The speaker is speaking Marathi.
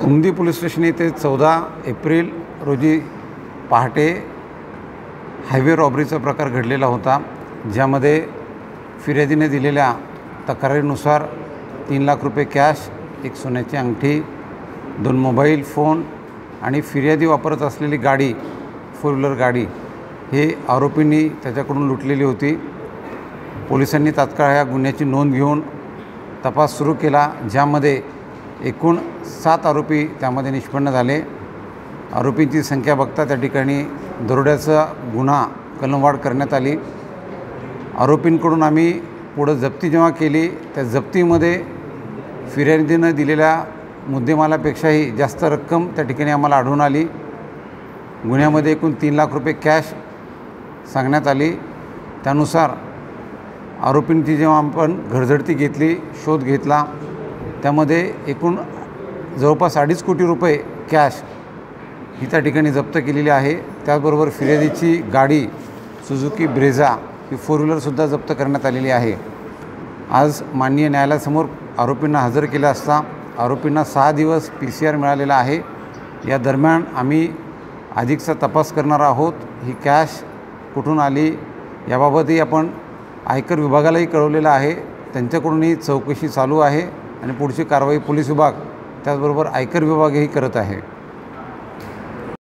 उमदी पोलीस स्टेशन येथे 14 एप्रिल रोजी पहाटे हायवे रॉबरीचा प्रकार घडलेला होता, ज्यामध्ये फिर्यादीने दिलेल्या तक्रारीनुसार 3 लाख रुपये कॅश, एक सोन्याची अंगठी, 2 मोबाईल फोन आणि फिर्यादी वापरत असलेली गाडी, 4 व्हीलर गाडी हे आरोपींनी त्याच्याकडून लुटलेली होती। पोलिसांनी तात्काळ या गुन्ह्याची नोंद घेऊन तपास सुरू केला, ज्यामध्ये एकूण 7 आरोपी त्यामध्ये निष्पन्न झाले। आरोपींची संख्या बघता त्या ठिकाणी दरोड्याचा गुन्हा कलमवाढ करण्यात आली। आरोपींकडून आम्ही पुढे जप्ती जेव्हा केली, त्या जप्तीमध्ये फिर्यादीनं दिलेल्या मुद्देमालापेक्षाही जास्त रक्कम त्या ठिकाणी आम्हाला आढळून आली। गुन्ह्यामध्ये एकूण 3 लाख रुपये कॅश सांगण्यात आली। त्यानुसार आरोपींची जेव्हा आपण घरझडती घेतली, शोध घेतला, त्यामध्ये एकूण जवळपास 2.5 कोटी रुपये कॅश ही त्या ठिकाणी जप्त केलेली आहे। त्याचबरोबर फिर्यादीची गाडी सुझुकी ब्रेझा ही 4 व्हीलरसुद्धा जप्त करण्यात आलेली आहे। आज माननीय न्यायालयासमोर आरोपींना हजर केले असता आरोपींना 6 दिवस PCR मिळालेला आहे। या दरम्यान आम्ही अधिकचा तपास करणार आहोत। ही कॅश कुठून आली याबाबतही आपण आयकर विभागालाही कळवलेलं आहे। त्यांच्याकडूनही चौकशी चालू आहे आणि पुढची कारवाई पोलीस विभाग त्याचबरोबर आयकर विभागही करत आहे।